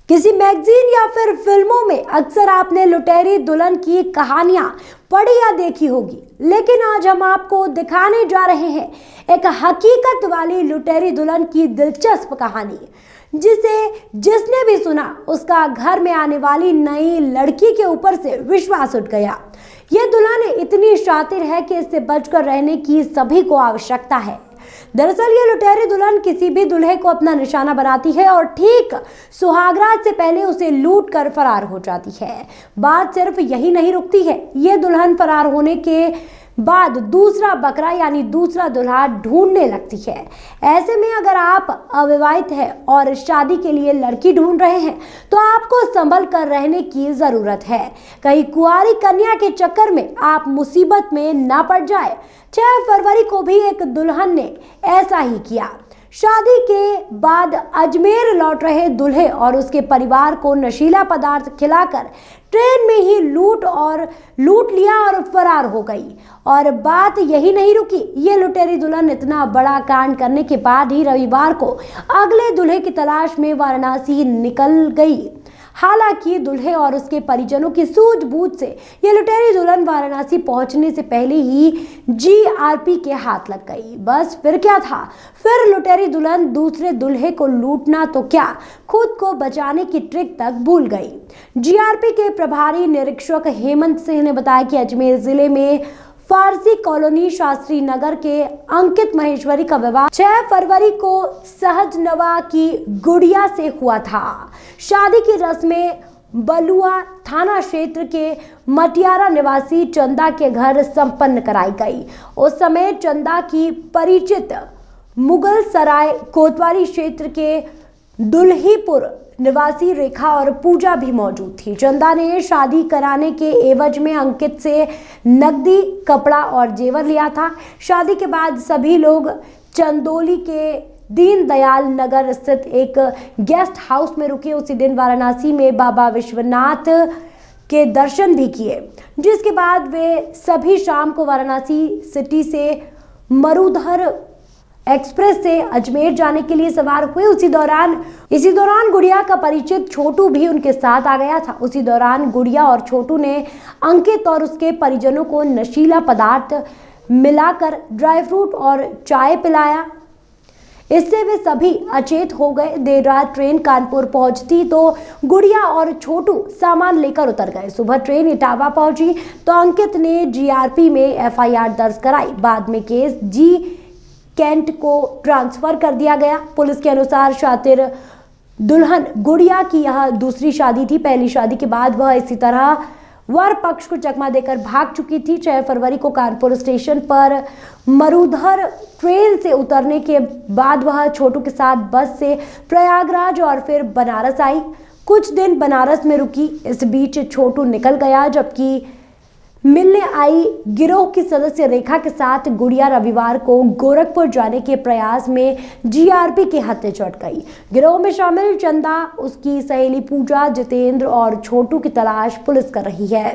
किसी मैगजीन या फिर फिल्मों में अक्सर आपने लुटेरी दुल्हन की कहानियां पढ़ी या देखी होगी, लेकिन आज हम आपको दिखाने जा रहे हैं एक हकीकत वाली लुटेरी दुल्हन की दिलचस्प कहानी, जिसने भी सुना उसका घर में आने वाली नई लड़की के ऊपर से विश्वास उठ गया। यह दुल्हन इतनी शातिर है कि इससे बचकर रहने की सभी को आवश्यकता है। दरअसल ये लुटेरी दुल्हन किसी भी दूल्हे को अपना निशाना बनाती है और ठीक सुहागरात से पहले उसे लूट कर फरार हो जाती है। बात सिर्फ यही नहीं रुकती है, ये दुल्हन फरार होने के बाद दूसरा बकरा यानी दूसरा दूल्हा ढूंढने लगती है। ऐसे में अगर आप अविवाहित हैं और शादी के लिए लड़की ढूंढ रहे हैं तो आपको संभल कर रहने की जरूरत है, कहीं कुंवारी कन्या के चक्कर में आप मुसीबत में ना पड़ जाए। 6 फरवरी को भी एक दुल्हन ने ऐसा ही किया। शादी के बाद अजमेर लौट रहे दूल्हे और उसके परिवार को नशीला पदार्थ खिलाकर ट्रेन में ही लूट लिया और फरार हो गई। और बात यही नहीं रुकी, ये लुटेरी दुल्हन इतना बड़ा कांड करने के बाद ही रविवार को अगले दूल्हे की तलाश में वाराणसी निकल गई। हालांकि दूल्हे और उसके परिजनों की सूझबूझ से ये लुटेरी दुल्हन वाराणसी पहुंचने से पहले ही जीआरपी के हाथ लग गई। बस फिर क्या था, फिर लुटेरी दुल्हन दूसरे दूल्हे को लूटना तो क्या, खुद को बचाने की ट्रिक तक भूल गई। जीआरपी के प्रभारी निरीक्षक हेमंत सिंह ने बताया कि अजमेर जिले में फारसी कॉलोनी शास्त्री नगर के अंकित महेश्वरी का विवाह 6 फरवरी को सहजनवा की गुड़िया से हुआ था। शादी की रस्में बलुआ थाना क्षेत्र के मटियारा निवासी चंदा के घर संपन्न कराई गई। उस समय चंदा की परिचित मुगल सराय कोतवाली क्षेत्र के दुल्हीपुर निवासी रेखा और पूजा भी मौजूद थी। चंदा ने शादी कराने के एवज में अंकित से नकदी, कपड़ा और जेवर लिया था। शादी के बाद सभी लोग चंदौली के दीनदयाल नगर स्थित एक गेस्ट हाउस में रुके। उसी दिन वाराणसी में बाबा विश्वनाथ के दर्शन भी किए, जिसके बाद वे सभी शाम को वाराणसी सिटी से मरुधर एक्सप्रेस से अजमेर जाने के लिए सवार हुए। इसी दौरान गुड़िया का परिचित छोटू भी उनके साथ आ गया था। उसी दौरान गुड़िया और छोटू ने अंकित और उसके परिजनों को नशीला पदार्थ मिलाकर ड्राई फ्रूट और चाय पिलाया। इससे वे सभी अचेत हो गए। देर रात ट्रेन कानपुर पहुंचती तो गुड़िया और छोटू सामान लेकर उतर गए। सुबह ट्रेन इटावा पहुंची तो अंकित ने जीआरपी में एफआईआर दर्ज कराई। बाद में केस जी कैंट को ट्रांसफर कर दिया गया। पुलिस के अनुसार शातिर दुल्हन गुड़िया की यह दूसरी शादी थी। पहली शादी के बाद वह इसी तरह वर पक्ष को चकमा देकर भाग चुकी थी। 6 फरवरी को कानपुर स्टेशन पर मरुधर ट्रेन से उतरने के बाद वह छोटू के साथ बस से प्रयागराज और फिर बनारस आई। कुछ दिन बनारस में रुकी। इस बीच छोटू निकल गया, जबकि मिलने आई गिरोह की सदस्य रेखा के साथ गुड़िया रविवार को गोरखपुर जाने के प्रयास में जीआरपी के हत्थे चढ़ गई। गिरोह में शामिल चंदा, उसकी सहेली पूजा, जितेंद्र और छोटू की तलाश पुलिस कर रही है।